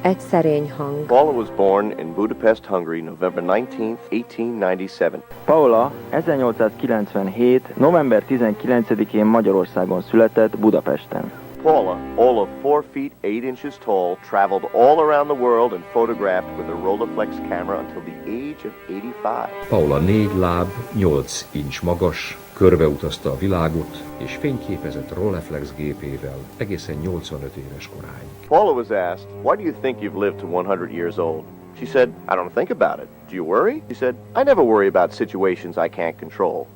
Egy szerény hang. Paula was born in Budapest, Hungary, November 19th, 1897. Paula 1897. november 19-én Magyarországon született Budapesten. Paula, all of 4 feet 8 inches tall, traveled all around the world and photographed with a Rolleiflex camera until the age of 85. Paula 4 láb, 8 inch magas, körbeutazta a világot, és fényképezett Rolleiflex gépével egészen 85 éves koráig. Paula was asked, "Why do you think you've lived to 100 years old?" She said, "I don't think about it. Do you worry?" She said, "I never worry about situations I can't control.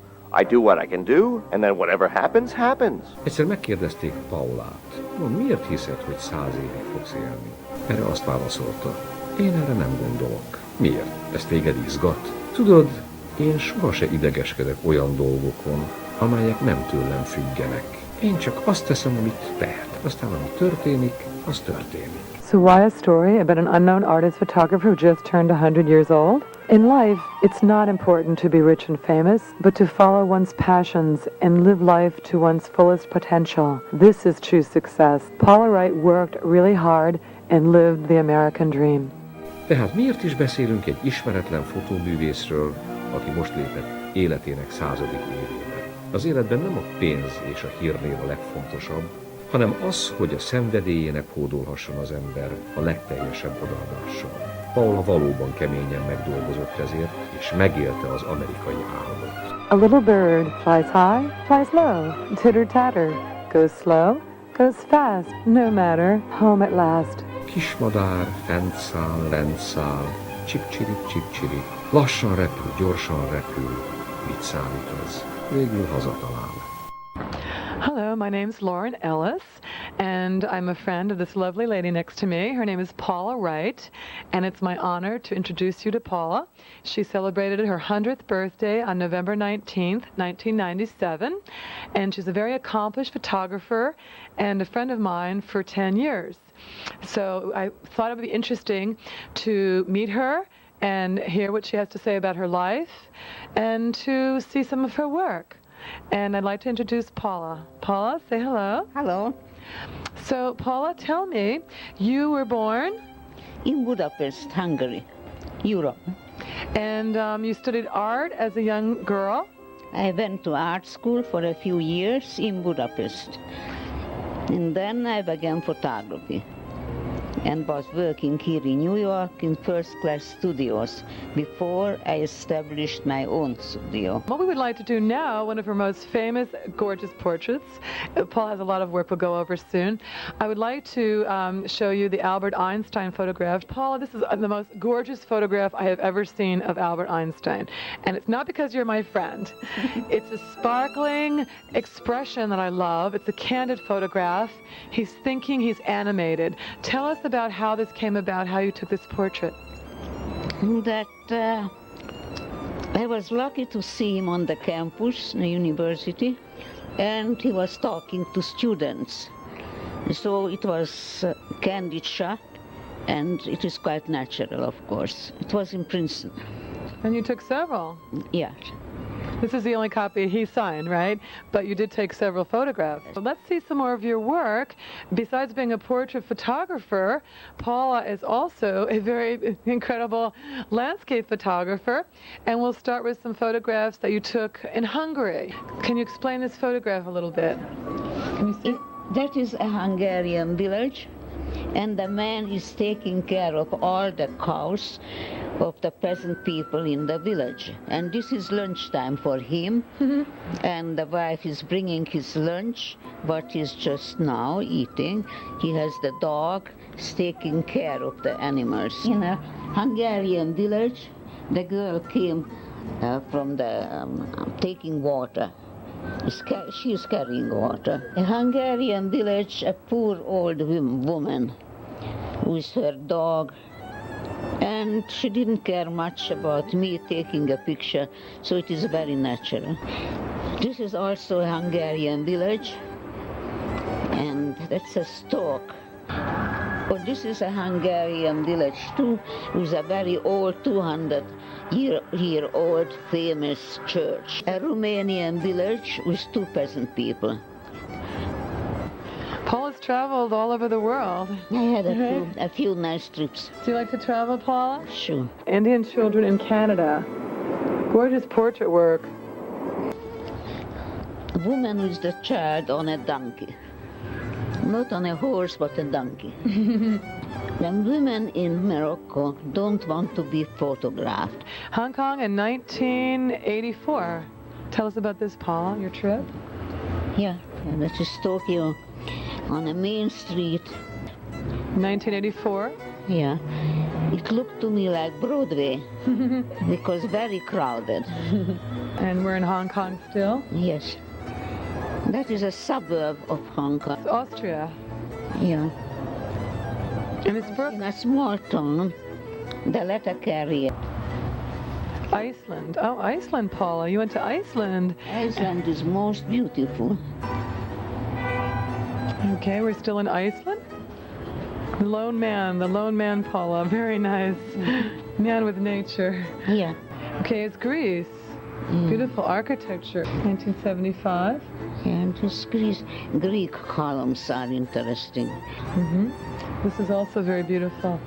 I do what I can do, and then whatever happens, happens." Egyszer megkérdezték Paulát, miért hiszed, hogy 100 évig fogsz élni? Erre azt válaszolta, én erre nem gondolok. Miért? Ez téged izgat? Tudod, én sohasem idegeskedek olyan dolgokon, amelyek nem tőlem függenek. Én csak azt teszem, amit tehet. Aztán, ami történik, az történik. So why a story about an unknown artist photographer who just turned 100 years old? In life, it's not important to be rich and famous, but to follow one's passions and live life to one's fullest potential. This is true success. Paula Wright worked really hard and lived the American dream. Tehát miért is beszélünk egy ismeretlen fotóművészről, aki most lépett életének 100. évébe? Az életben nem a pénz és a hírnév a legfontosabb, hanem az, hogy a szenvedélyének hódolhasson az ember a legteljesebb odaadással. Paula valóban keményen megdolgozott ezért, és megélte az amerikai álmot. A little bird flies high, flies low, titter-tatter, goes slow, goes fast, no matter, home at last. Kismadár fent száll, lent száll, csip-csirip, lassan repül, gyorsan repül, mit számít az? Végül hazatalál. Hello, my name's Loren Ellis, and I'm a friend of this lovely lady next to me. Her name is Paula Wright, and it's my honor to introduce you to Paula. She celebrated her 100th birthday on November 19th, 1997, and she's a very accomplished photographer and a friend of mine for 10 years. So I thought it would be interesting to meet her and hear what she has to say about her life and to see some of her work. And I'd like to introduce Paula. Paula, say hello. Hello. So, Paula, tell me, you were born? In Budapest, Hungary, Europe. And you studied art as a young girl? I went to art school for a few years in Budapest. And then I began photography and was working here in New York in first-class studios before I established my own studio. What we would like to do now, one of her most famous, gorgeous portraits, Paul has a lot of work we'll go over soon. I would like to show you the Albert Einstein photograph. Paula, this is the most gorgeous photograph I have ever seen of Albert Einstein. And it's not because you're my friend. It's a sparkling expression that I love. It's a candid photograph. He's thinking, he's animated. Tell us about how this came about, how you took this portrait. That I was lucky to see him on the campus, the university, and he was talking to students. So it was a candid shot, and it is quite natural, of course. It was in Princeton. And you took several. Yeah. This is the only copy he signed, right? But you did take several photographs. So let's see some more of your work. Besides being a portrait photographer, Paula is also a very incredible landscape photographer. And we'll start with some photographs that you took in Hungary. Can you explain this photograph a little bit? Can you see? That is a Hungarian village, and the man is taking care of all the cows of the peasant people in the village. And this is lunchtime for him, and the wife is bringing his lunch, what he's just now eating. He has the dog, is taking care of the animals. In a Hungarian village, the girl came from the taking water. She is carrying water. A Hungarian village, a poor old woman with her dog, and she didn't care much about me taking a picture, so it is very natural. This is also a Hungarian village, and that's a stork. Oh, this is a Hungarian village too, with a very old 200-year-old famous church. A Romanian village with two peasant people. Paula's traveled all over the world. I had a few nice trips. Do you like to travel, Paula? Sure. Indian children in Canada. Gorgeous portrait work. A woman with the child on a donkey. Not on a horse, but a donkey. When women in Morocco don't want to be photographed. Hong Kong in 1984. Tell us about this, Paula, your trip. Yeah, that is Tokyo on a main street. 1984. Yeah. It looked to me like Broadway because very crowded. And we're in Hong Kong still? Yes. That is a suburb of Hong Kong. It's Austria. Yeah. And it's for In a small town, the letter carrier. Iceland. Oh, Iceland, Paula. You went to Iceland. Iceland is most beautiful. Okay, we're still in Iceland. The lone man, Paula. Very nice. Man with nature. Yeah. Okay, it's Greece. Beautiful architecture. 1975. And this Greek columns are interesting. This is also very beautiful.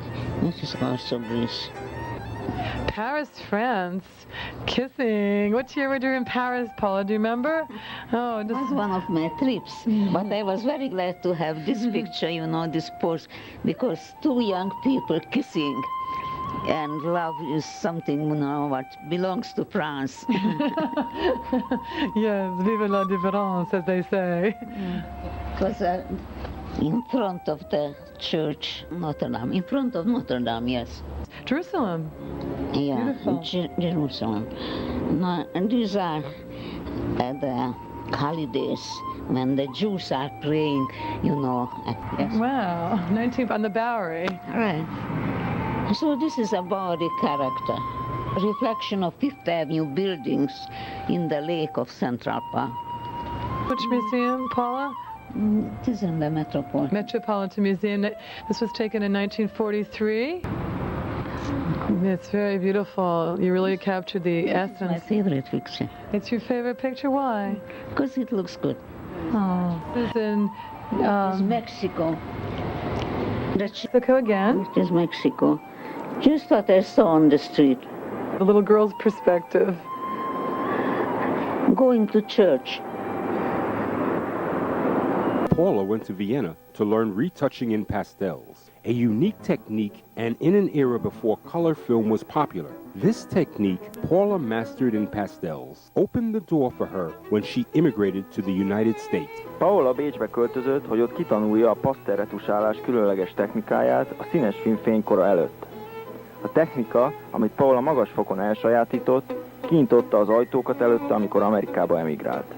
This is also Greece. Paris, France. Kissing. What year were you in Paris, Paula? Do you remember? Oh, It was one of my trips, but I was very glad to have this picture, this pose, because two young people kissing. And love is something, what belongs to France. Yes, vive la différence, as they say. It was in front of the church, Notre Dame. In front of Notre Dame, yes. Jerusalem. Yeah, Beautiful. Jerusalem. No, and these are the holidays when the Jews are praying, yes. Wow. 19th on the Bowery. Right. So this is about the character. Reflection of Fifth Avenue buildings in the lake of Central Park. Which museum, Paula? It is in the Metropolitan. Metropolitan Museum. This was taken in 1943. It's very beautiful. You really captured the My essence. favorite picture, It's your favorite picture? Why? because it looks good. Oh. This is in It's Mexico. Mexico again. It is Mexico. Just what I saw on the street. The little girl's perspective. Going to church. Paula went to Vienna to learn retouching in pastels, a unique technique and in an era before color film was popular. This technique Paula mastered in pastels opened the door for her when she immigrated to the United States. Paula Bécsbe költözött, hogy ott kitanulja a pasztelretusálás különleges technikáját a színes film fénykora előtt. A technika, amit Paula magas fokon elsajátított, kinyitotta az ajtókat előtte, amikor Amerikába emigrált.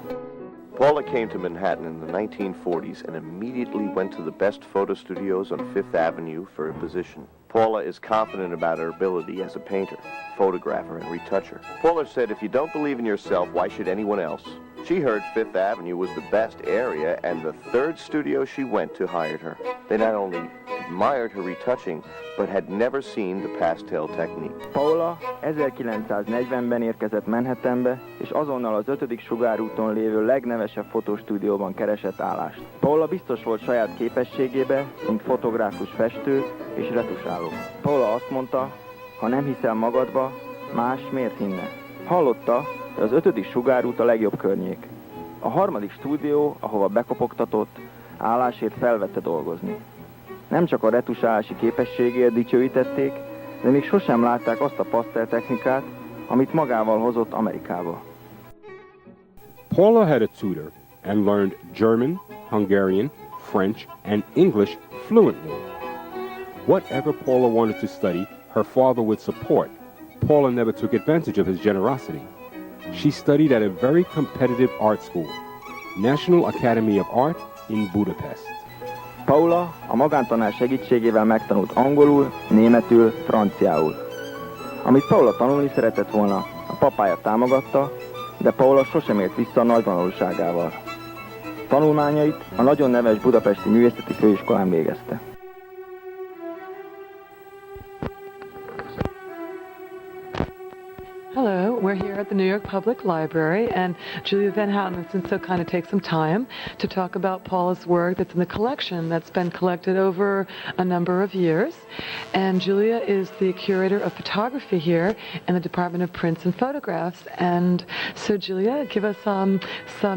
Paula came to Manhattan in the 1940s and immediately went to the best photo studios on Fifth Avenue for a position. Paula is confident about her ability as a painter, photographer, and retoucher. Paula said, if you don't believe in yourself, why should anyone else? She heard Fifth Avenue was the best area, and the third studio she went to hired her. They not only admired her retouching, but had never seen the pastel technique. Paula 1940-ben érkezett Manhattanbe, és azonnal az 5. sugárúton lévő legnevesebb fotostúdióban keresett állást. Paula biztos volt saját képességébe, mint fotográfus, festő és retusáló. Paula azt mondta, ha nem hiszel magadba, más miért hinne? Hallotta, hogy az 5. sugárút a legjobb környék. A 3. stúdió, ahova bekopogtatott, állásért felvette dolgozni. Nem csak a retusálási képességért dicsőítették, de még sosem látták azt a paszteltechnikát, amit magával hozott Amerikába. Paula had a tutor and learned German, Hungarian, French, and English fluently. Whatever Paula wanted to study, her father would support. Paula never took advantage of his generosity. She studied at a very competitive art school, National Academy of Art in Budapest. Paula a magántanár segítségével megtanult angolul, németül, franciául. Amit Paula tanulni szeretett volna, a papája támogatta, de Paula sosem ért vissza a nagyvonalúságával. Tanulmányait a nagyon neves budapesti művészeti főiskolán végezte. Hello, we're here here at the New York Public Library, and Julia Van Houten has been so kind to take some time to talk about Paula's work that's in the collection that's been collected over a number of years. And Julia is the curator of photography here in the Department of Prints and Photographs. And so, Julia, give us some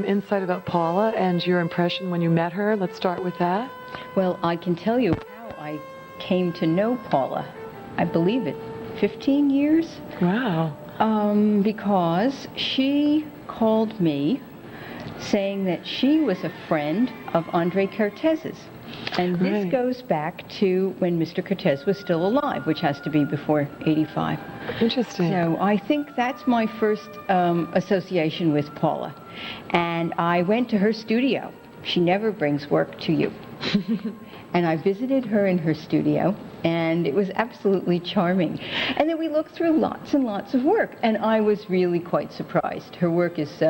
insight about Paula and your impression when you met her. Let's start with that. Well, I can tell you how I came to know Paula. I believe it, 15 years. Wow. Because she called me saying that she was a friend of Andre Cortez's. And this Right. goes back to when Mr. Cortez was still alive, which has to be before 85. Interesting. So I think that's my first association with Paula. And I went to her studio. She never brings work to you. And I visited her in her studio, and it was absolutely charming. And then we looked through lots and lots of work, and I was really quite surprised. Her work is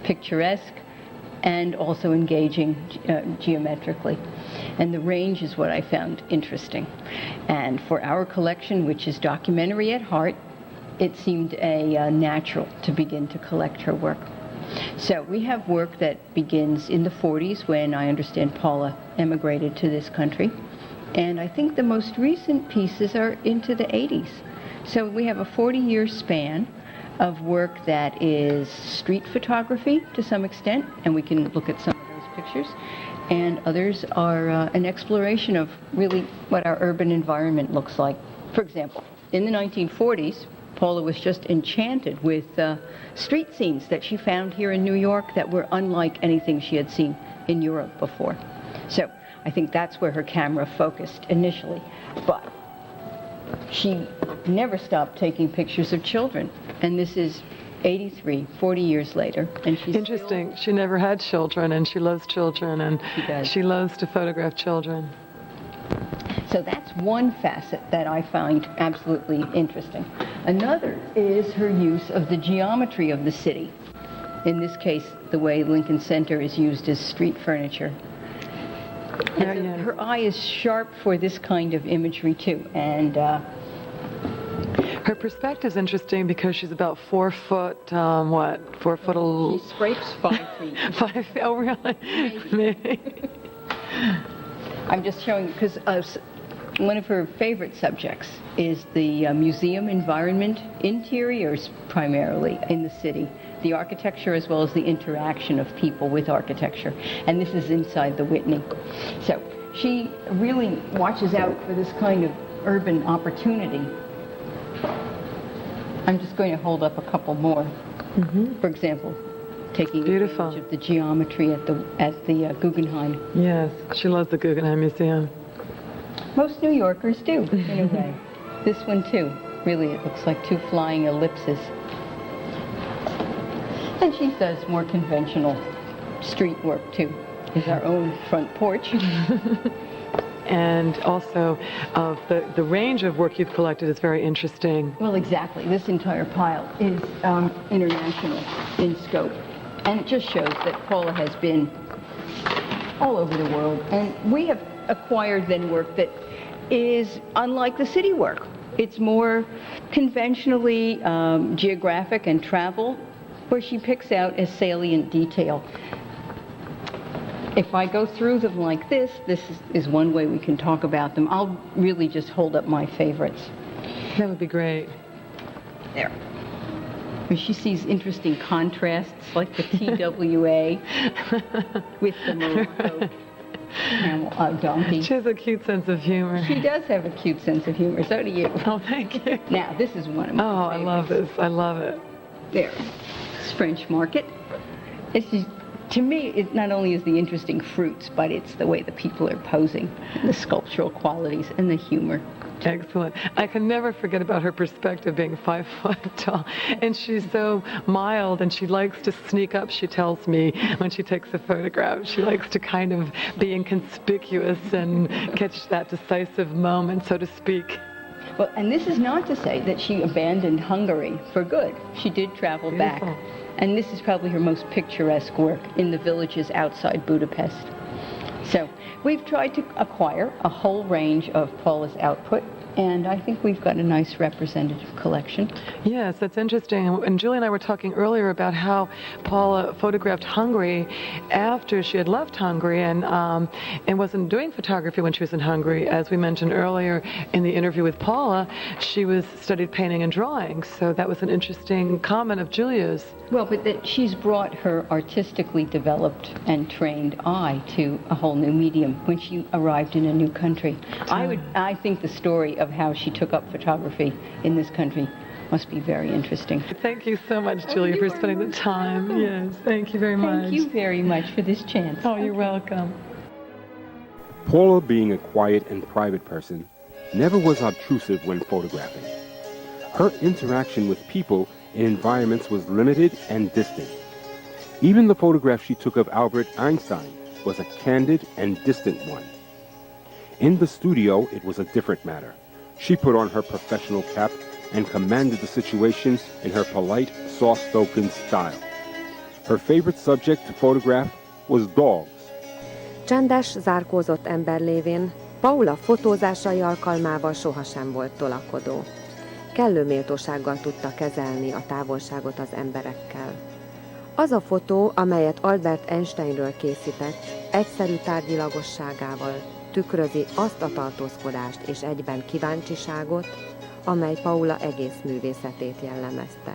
picturesque and also engaging geometrically. And the range is what I found interesting. And for our collection, which is documentary at heart, it seemed a natural to begin to collect her work. So we have work that begins in the 40s when I understand Paula emigrated to this country. And I think the most recent pieces are into the 80s. So we have a 40-year span of work that is street photography to some extent, and we can look at some of those pictures. And others are an exploration of really what our urban environment looks like. For example, in the 1940s, Paula was just enchanted with street scenes that she found here in New York that were unlike anything she had seen in Europe before. So I think that's where her camera focused initially. But she never stopped taking pictures of children. And this is 83, 40 years later. And she's Interesting. She never had children, and she loves children, and She does. she loves to photograph children. So that's one facet that I find absolutely interesting. Another is her use of the geometry of the city. In this case, the way Lincoln Center is used as street furniture. Yeah, And so yeah. her eye is sharp for this kind of imagery too. And Her perspective is interesting because she's about 4 foot, 4 foot, she scrapes 5 feet. 5 feet, oh really? Maybe. I'm just showing, because one of her favorite subjects is the museum environment, interiors primarily in the city, the architecture as well as the interaction of people with architecture. And this is inside the Whitney. So she really watches out for this kind of urban opportunity. I'm just going to hold up a couple more. For example, taking Beautiful. advantage of the geometry at the Guggenheim. Yes, she loves the Guggenheim Museum. Most New Yorkers do, in a way. This one too. Really, it looks like 2 flying ellipses. And she does more conventional street work too. Is our own front porch. And also, the range of work you've collected is very interesting. Well, exactly. This entire pile is international in scope. And it just shows that Paula has been all over the world. And we have acquired then work that is unlike the city work. It's more conventionally geographic and travel, where she picks out a salient detail. If I go through them like this is one way we can talk about them. I'll really just hold up my favorites. That would be great. There. Where she sees interesting contrasts, like the TWA with the Morocco donkey. She has a cute sense of humor. She does have a cute sense of humor, so do you. Oh, thank you. Now, this is one of my Oh, I love this. I love it. There. It's French Market. It's just, to me, it not only is the interesting fruits, but it's the way the people are posing, the sculptural qualities, and the humor. Excellent. I can never forget about her perspective being 5 foot tall. And she's so mild, and she likes to sneak up, she tells me, when she takes a photograph. She likes to kind of be inconspicuous and catch that decisive moment, so to speak. Well, and this is not to say that she abandoned Hungary for good. She did travel Beautiful. back. And this is probably her most picturesque work in the villages outside Budapest. So we've tried to acquire a whole range of Paula's output And I think we've got a nice representative collection. Yes, that's interesting. And Julie and I were talking earlier about how Paula photographed Hungary after she had left Hungary and wasn't doing photography when she was in Hungary. As we mentioned earlier in the interview with Paula, she studied painting and drawing. So that was an interesting comment of Julia's. Well, but that she's brought her artistically developed and trained eye to a whole new medium when she arrived in a new country. I think the story of how she took up photography in this country must be very interesting. Thank you so much, Julia, for spending the time. Yes, thank you very much. Thank you very much for this chance. Oh, you're welcome. Paula, being a quiet and private person, never was obtrusive when photographing. Her interaction with people in environments was limited and distant. Even the photograph she took of Albert Einstein was a candid and distant one. In the studio, it was a different matter. She put on her professional cap and commanded the situation in her polite, soft-spoken style. Her favorite subject to photograph was dogs. Csendes, zárkózott ember lévén Paula fotózásai alkalmával sohasem volt tolakodó. Kellő méltósággal tudta kezelni a távolságot az emberekkel. Az a fotó, amelyet Albert Einsteinről készített, egyszerű tárgyilagosságával tükrözi azt a tartózkodást és egyben kíváncsiságot, amely Paula egész művészetét jellemezte.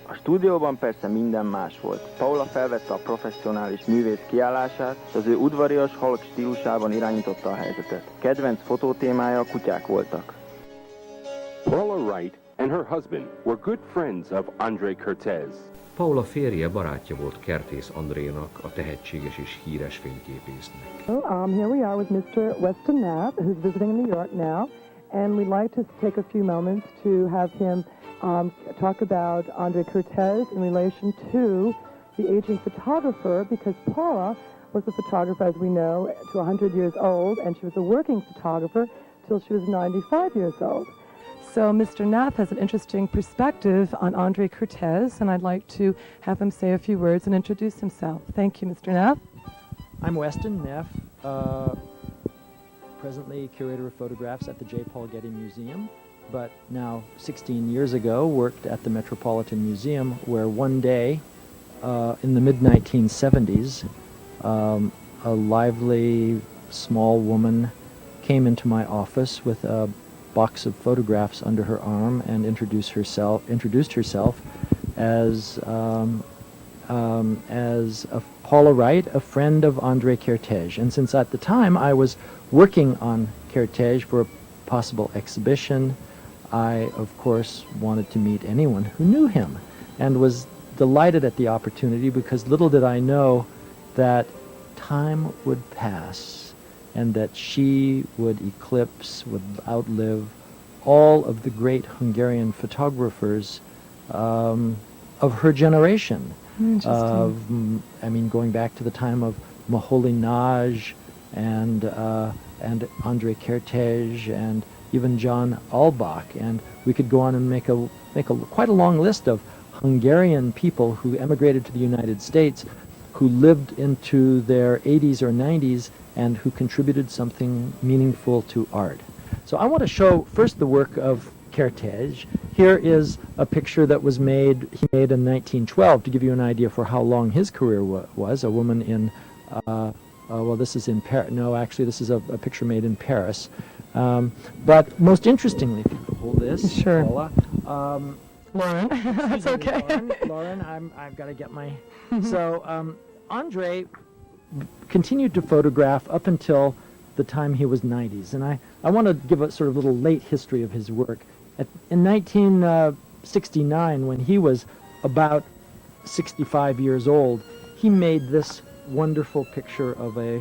A stúdióban persze minden más volt. Paula felvette a professzionális művész kiállását, és az ő udvarias, halk stílusában irányította a helyzetet. Kedvenc fotótémája a kutyák voltak. Paula Wright and her husband were good friends of André Kertész. Paula férje barátja volt Kertész Andrénak, a tehetséges és híres fényképésznek. Here we are with Mr. Weston Knapp, who's visiting in New York now, and we'd like to take a few moments to have him talk about André Kertész in relation to the aging photographer, because Paula was a photographer, as we know, to 100 years old, and she was a working photographer till she was 95 years old. So Mr. Knapp has an interesting perspective on André Kertész, and I'd like to have him say a few words and introduce himself. Thank you, Mr. Knapp. I'm Weston Neff, presently curator of photographs at the J. Paul Getty Museum, but now 16 years ago worked at the Metropolitan Museum, where one day in the mid-1970s a lively small woman came into my office with a box of photographs under her arm and introduced herself as Paula Wright, a friend of André Kertész. And since at the time I was working on Kertész for a possible exhibition, I of course wanted to meet anyone who knew him, and was delighted at the opportunity, because little did I know that time would pass and that she would eclipse, would outlive all of the great Hungarian photographers of her generation. I mean, going back to the time of Moholy-Nagy and André Kertész and even John Albach, and we could go on and make quite a long list of Hungarian people who emigrated to the United States, who lived into their 80s or 90s, and who contributed something meaningful to art. So I want to show first the work of Kertész. Here is a picture that he made in 1912, to give you an idea for how long his career was. A woman in, well, this is in Paris. No, actually, this is a picture made in Paris. But most interestingly, if you could hold this, sure. Paula. Loren, that's okay. Loren, I've got to get my... So André continued to photograph up until the time he was 90s. And I want to give a sort of little late history of his work. In 1969, when he was about 65 years old, he made this wonderful picture of a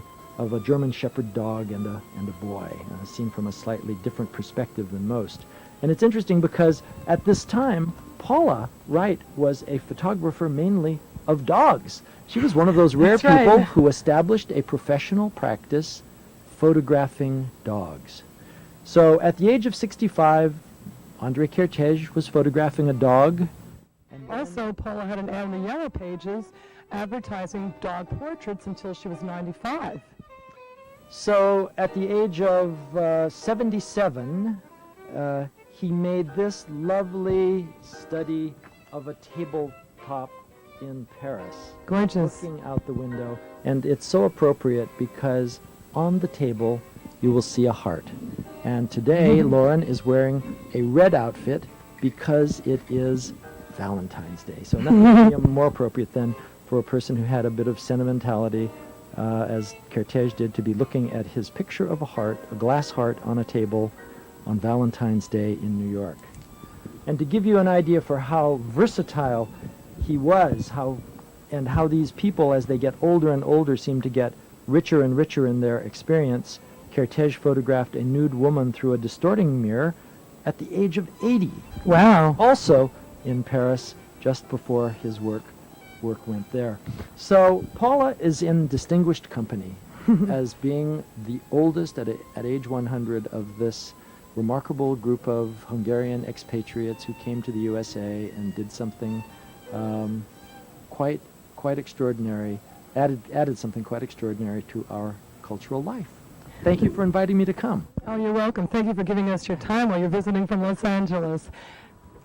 German Shepherd dog and a boy, seen from a slightly different perspective than most. And it's interesting because at this time, Paula Wright was a photographer mainly of dogs. She was one of those rare people who established a professional practice photographing dogs. So at the age of 65, André Kertész was photographing a dog. And also, Paula had an ad in the Yellow Pages advertising dog portraits until she was 95. So at the age of 77, he made this lovely study of a tabletop in Paris. Gorgeous. Looking out the window. And it's so appropriate because on the table you will see a heart. And today Loren is wearing a red outfit because it is Valentine's Day. So nothing could be more appropriate than for a person who had a bit of sentimentality, as Kertész did, to be looking at his picture of a heart, a glass heart on a table on Valentine's Day in New York. And to give you an idea for how versatile he was, how these people, as they get older and older, seem to get richer and richer in their experience, Kertész photographed a nude woman through a distorting mirror at the age of 80. Wow. Also in Paris, just before his work went there. So Paula is in distinguished company as being the oldest at age 100 of this remarkable group of Hungarian expatriates who came to the USA and did something quite extraordinary, added something quite extraordinary to our cultural life. Thank you for inviting me to come. Oh, you're welcome. Thank you for giving us your time while you're visiting from Los Angeles.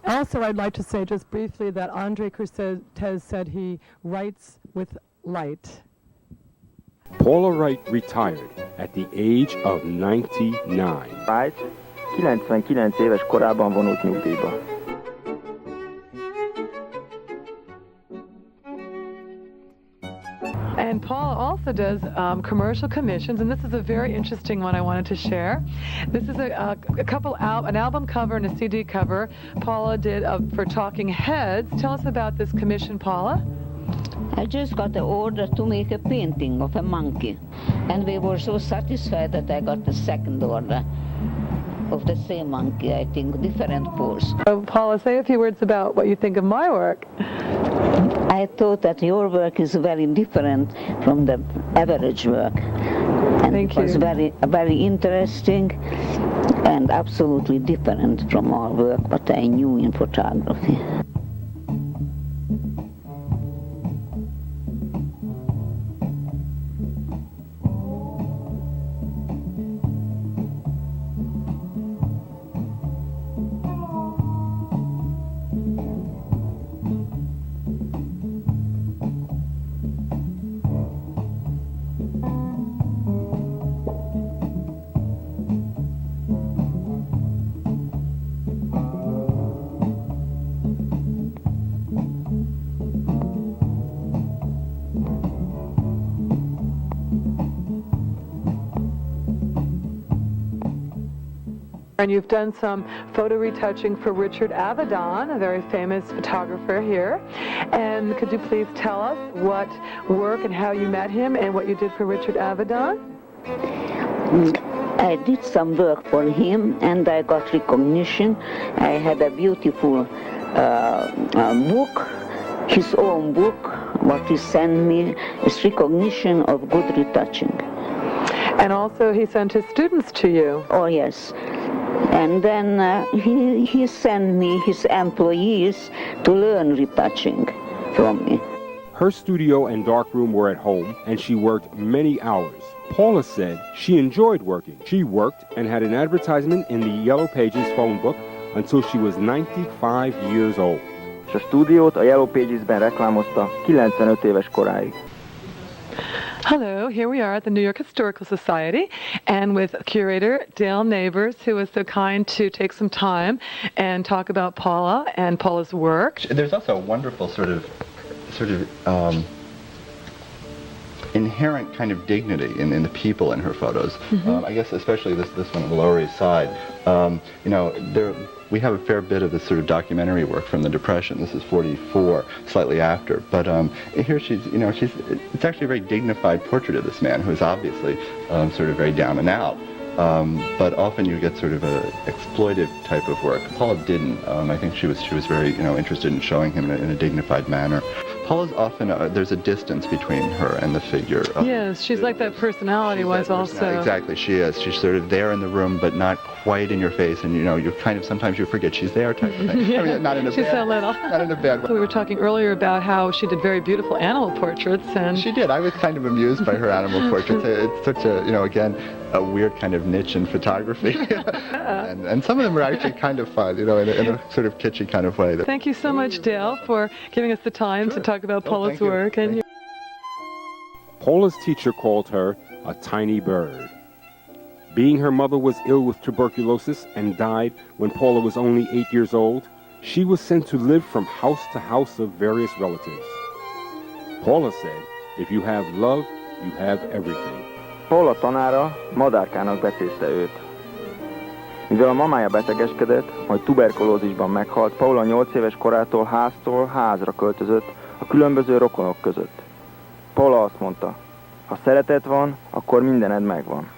Also, I'd like to say just briefly that André Kertész said he writes with light. Paula Wright retired at the age of 99. Wright 99 éves korában vonult nyugdíjba. And Paula also does commercial commissions, and this is a very interesting one I wanted to share. This is an album cover and a CD cover Paula did for Talking Heads. Tell us about this commission, Paula. I just got the order to make a painting of a monkey, and we were so satisfied that I got the second order of the same monkey, I think, different pose. Paula, say a few words about what you think of my work. I thought that your work is very different from the average work. And Thank it was you. very interesting and absolutely different from our work, what I knew in photography. And you've done some photo retouching for Richard Avedon, a very famous photographer here. And could you please tell us what work and how you met him and what you did for Richard Avedon? I did some work for him and I got recognition. I had a beautiful book, his own book, what he sent me is recognition of good retouching. And also he sent his students to you. Oh yes. And then he sent me his employees to learn retouching from me. Her studio and darkroom were at home, and she worked many hours. Paula said she enjoyed working. She worked and had an advertisement in the Yellow Pages phone book until she was 95 years old. És a stúdiót a Yellow Pages-ben reklámozta 95 éves koráig. Hello, here we are at the New York Historical Society and with curator Dale Neighbors, who was so kind to take some time and talk about Paula and Paula's work. There's also a wonderful sort of inherent kind of dignity in the people in her photos. I guess especially this one on the Lower East Side. We have a fair bit of this sort of documentary work from the Depression. This is 44, slightly after. But here it's actually a very dignified portrait of this man who is obviously sort of very down and out. But often you get sort of a exploitive type of work. Paula didn't. I think she was very interested in showing him in a dignified manner. Paula's often there's a distance between her and the figure. Yes, she's like that personality was also. Exactly, she is. She's sort of there in the room, but not white in your face, and you kind of sometimes you forget she's there type of thing. Yeah. I mean, not in a She's bad, so little. not in a bad way. We were talking earlier about how she did very beautiful animal portraits, and She did. I was kind of amused by her animal portraits. It's such a, again, a weird kind of niche in photography. and some of them are actually kind of fun, in a sort of kitschy kind of way. Thank you so much, Dale, for giving us the time to talk about Paula's thank you. work. And Paula's teacher called her a tiny bird. Being her mother was ill with tuberculosis and died when Paula was only 8 years old, she was sent to live from house to house of various relatives. Paula said, if you have love, you have everything. Paula tanára madárkának becézte őt. Mivel a mamája betegeskedett, majd tuberkulózisban meghalt, Paula 8 éves korától háztól házra költözött a különböző rokonok között. Paula azt mondta, ha szeretet van, akkor mindened megvan.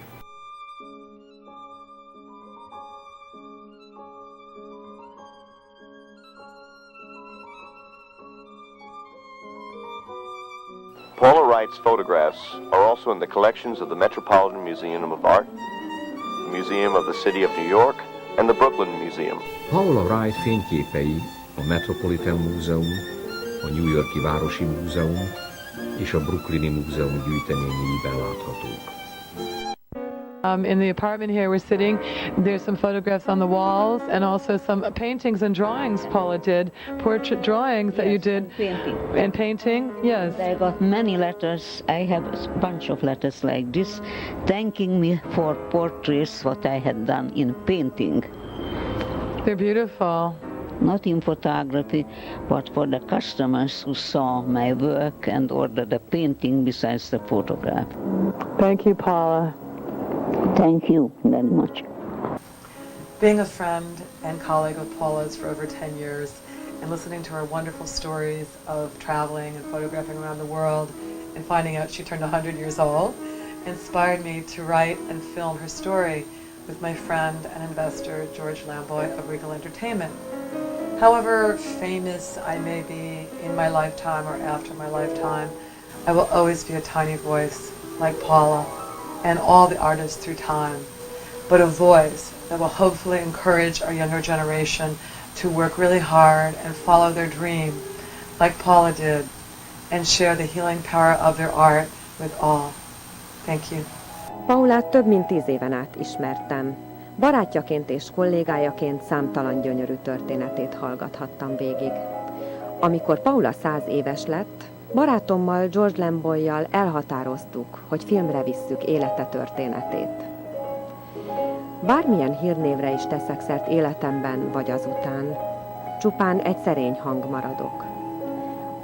Paula Wright's photographs are also in the collections of the Metropolitan Museum of Art, the Museum of the City of New York, and the Brooklyn Museum. Paula Wright fényképei a Metropolitan Múzeum, a New Yorki Városi Múzeum és a Brooklyni Múzeum gyűjteményeiben láthatók. in the apartment here we're sitting, there's some photographs on the walls and also some paintings and drawings Paula did, portrait drawings that you did. Painting. And painting, yes. I got many letters. I have a bunch of letters like this, thanking me for portraits what I had done in painting. They're beautiful. Not in photography, but for the customers who saw my work and ordered the painting besides the photograph. Thank you, Paula. Thank you very much. Being a friend and colleague of Paula's for over 10 years and listening to her wonderful stories of traveling and photographing around the world and finding out she turned 100 years old inspired me to write and film her story with my friend and investor George Lamboy of Regal Entertainment. However famous I may be in my lifetime or after my lifetime, I will always be a tiny voice like Paula and all the artists through time, but a voice that will hopefully encourage our younger generation to work really hard and follow their dream like Paula did and share the healing power of their art with all. Thank you. Paulát több mint 10 éven át ismertem. Barátjaként és kollégájaként számtalan gyönyörű történetét hallgathattam végig. Amikor Paula 100 éves lett, barátommal George Lamboyjal elhatároztuk, hogy filmre visszük élete történetét. Bármilyen hírnévre is teszek szert életemben vagy azután, csupán egy szerény hang maradok.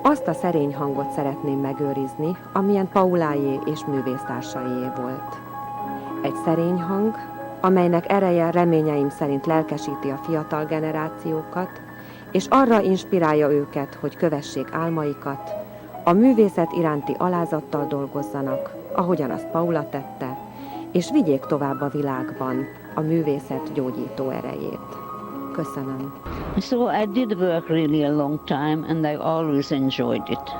Azt a szerény hangot szeretném megőrizni, amilyen Pauláé és művésztársaié volt. Egy szerény hang, amelynek ereje reményeim szerint lelkesíti a fiatal generációkat, és arra inspirálja őket, hogy kövessék álmaikat, a művészet iránti alázattal dolgozzanak, ahogyan azt Paula tette, és vigyék tovább a világban a művészet gyógyító erejét. Köszönöm. So I did work really a long time and I always enjoyed it.